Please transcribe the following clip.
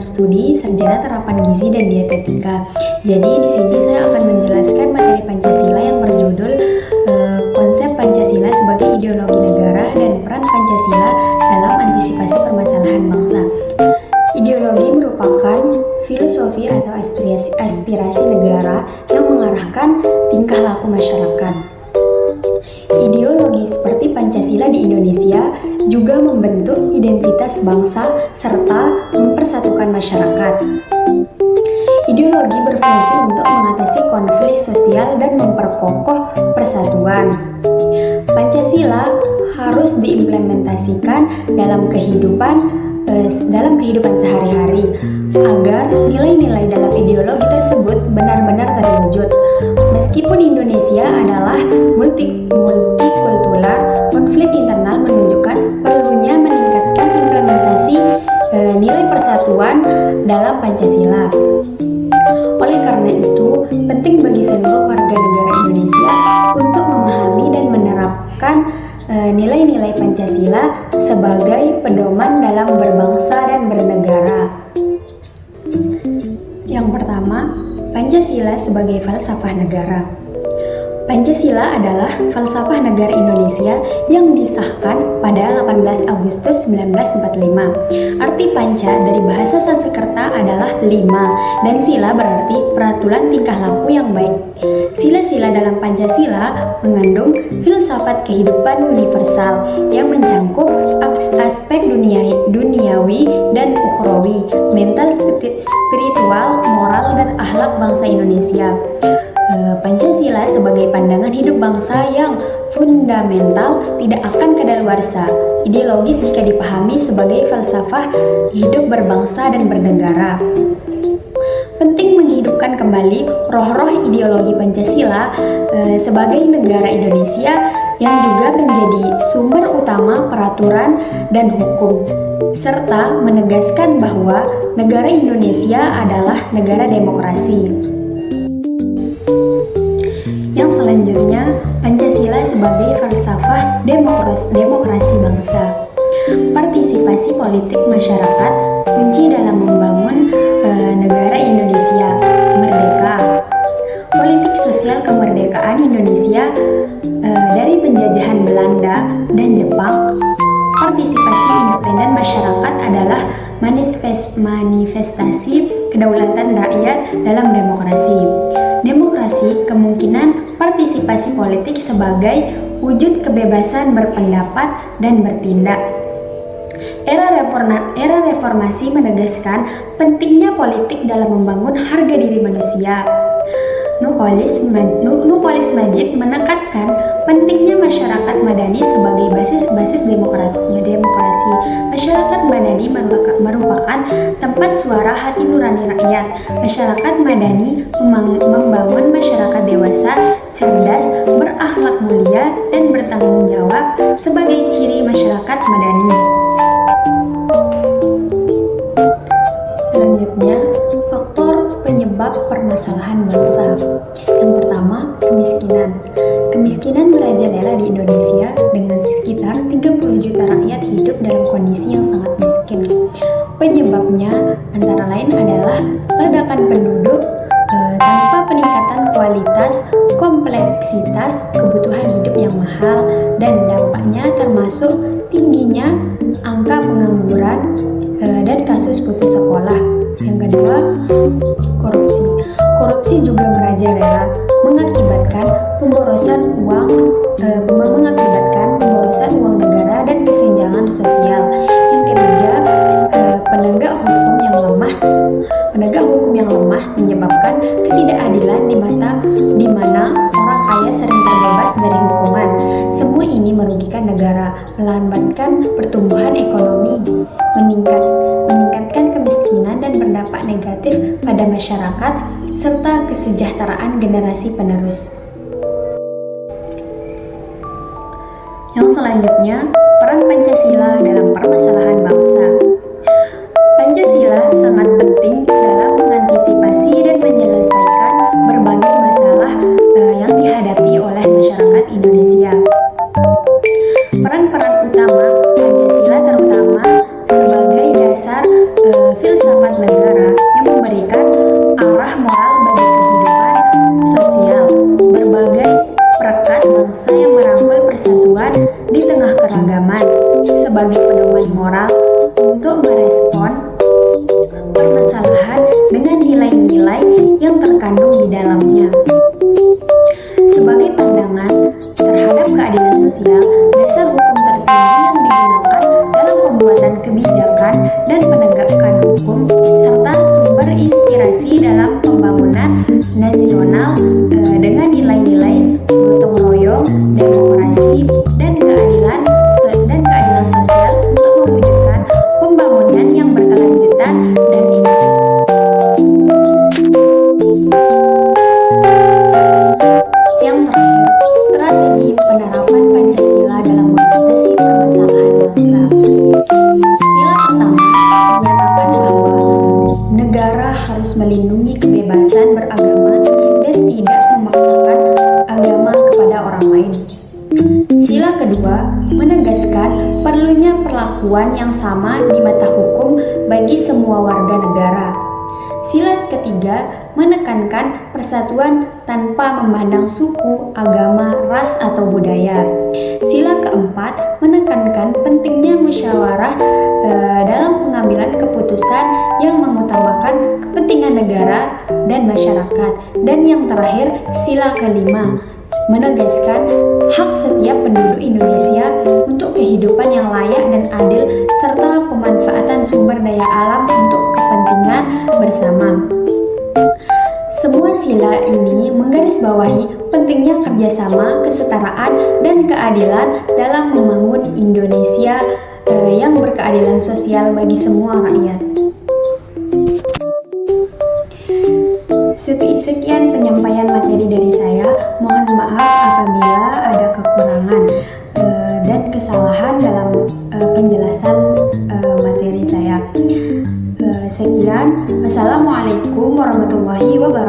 studi Sarjana Terapan Gizi dan Dietetika. Jadi di sini saya akan menjelaskan materi Pancasila yang berjudul konsep Pancasila sebagai ideologi negara dan peran Pancasila dalam antisipasi permasalahan bangsa. Ideologi merupakan filosofi atau aspirasi negara yang mengarahkan tingkah laku masyarakat. Ideologi seperti Pancasila di Indonesia juga membentuk identitas bangsa serta mempersatukan masyarakat. Ideologi berfungsi untuk mengatasi konflik sosial dan memperkokoh persatuan. Pancasila harus diimplementasikan dalam kehidupan sehari-hari agar nilai-nilai dalam ideologi tersebut benar-benar terwujud. Meskipun Indonesia adalah multikultural, konflik internal menunjukkan perlunya meningkatkan implementasi nilai persatuan dalam Pancasila. Oleh karena itu, penting bagi seluruh warga negara Indonesia untuk memahami dan menerapkan nilai-nilai Pancasila sebagai pedoman dalam berbangsa dan bernegara. Yang pertama, Pancasila sebagai falsafah negara. Pancasila adalah falsafah negara Indonesia yang disahkan pada 18 Agustus 1945. Arti panca dari bahasa Sanskerta adalah 5 dan sila berarti peraturan tingkah laku yang baik. Sila-sila dalam Pancasila mengandung filsafat kehidupan universal yang mencangkup aspek duniawi dan ukhrawi, mental, spiritual, moral, dan akhlak bangsa Indonesia. Pancasila sebagai pandangan hidup bangsa yang fundamental tidak akan kadaluarsa, ideologis jika dipahami sebagai falsafah hidup berbangsa dan bernegara. Penting menghidupkan kembali roh-roh ideologi Pancasila sebagai negara Indonesia yang juga menjadi sumber utama peraturan dan hukum, serta menegaskan bahwa negara Indonesia adalah negara demokrasi. Yang selanjutnya, Pancasila sebagai falsafah demokrasi bangsa. Partisipasi politik masyarakat kunci dalam membangun negara Indonesia merdeka. Politik sosial kemerdekaan Indonesia dari penjajahan Belanda dan Jepang. Partisipasi independen masyarakat adalah manifestasi kedaulatan rakyat dalam demokrasi. Demokrasi kemungkinan partisipasi politik sebagai wujud kebebasan berpendapat dan bertindak. Era reformasi menegaskan pentingnya politik dalam membangun harga diri manusia. Nupolis Majid menekankan pentingnya masyarakat madani sebagai basis demokrasi. Masyarakat madani merupakan tempat suara hati nurani rakyat. Masyarakat madani membangun masyarakat dewasa, cerdas, berakhlak mulia, dan bertanggung jawab sebagai ciri masyarakat madani. Selanjutnya, faktor penyebab permasalahan bangsa. Yang pertama, kemiskinan. Kemiskinan merajalela di Indonesia dengan sekitar 30 juta rakyat hidup dalam kondisi yang sangat miskin. Penyebabnya antara lain adalah ledakan penduduk tanpa peningkatan kualitas, kompleksitas kebutuhan hidup yang mahal, dan dampaknya termasuk tingginya angka pengangguran dan kasus putus sekolah. Yang kedua, korupsi. Korupsi juga merajalela mengakibatkan pemborosan uang negara dan kesenjangan sosial. Yang ketiga, penegak hukum yang lemah menyebabkan ketidakadilan di mana orang kaya sering terbebas dari hukuman. Semua ini merugikan negara, melambatkan pertumbuhan ekonomi, meningkatkan kemiskinan dan berdampak negatif pada masyarakat serta kesejahteraan generasi penerus. Yang selanjutnya, peran Pancasila dalam permasalahan bangsa. Pancasila sangat penting dalam mengantisipasi dan menyelesaikan berbagai masalah yang dihadapi oleh masyarakat Indonesia. Peran-peran utama Pancasila terutama sebagai dasar filsafat negara di tengah keragaman sebagai pedoman moral untuk merespon permasalahan dengan nilai-nilai yang terkandung di dalamnya. Sebagai pandangan terhadap keadilan sosial, dasar hukum tertinggi yang digunakan dalam pembuatan kebijakan dan penegakan hukum, serta sumber inspirasi dalam pembangunan nasional dengan nilai-nilai gotong royong, demokrasi, dan keadilan sosial untuk mewujudkan pembangunan yang berkelanjutan dan inklusif. Yang terakhir, strategi penerapan Pancasila dalam mengatasi permasalahan bangsa. Sila pertama menyatakan bahwa negara harus melindungi kebebasan beragama dan tidak memaksakan agama kepada orang lain. Sila kedua menegaskan perlunya perlakuan yang sama di mata hukum bagi semua warga negara. Sila ketiga menekankan persatuan tanpa memandang suku, agama, ras, atau budaya. Sila keempat menekankan pentingnya musyawarah dalam pengambilan keputusan yang mengutamakan kepentingan negara dan masyarakat. Dan yang terakhir, sila kelima menegaskan hak setiap penduduk Indonesia untuk kehidupan yang layak dan adil serta pemanfaatan sumber daya alam untuk kepentingan bersama. Semua sila ini menggarisbawahi pentingnya kerjasama, kesetaraan, dan keadilan dalam membangun Indonesia yang berkeadilan sosial bagi semua rakyat. Sekian penyampaian materi dari saya. Mohon maaf apabila ada kekurangan dan kesalahan dalam penjelasan materi saya. Sekian. Wassalamualaikum warahmatullahi wabarakatuh.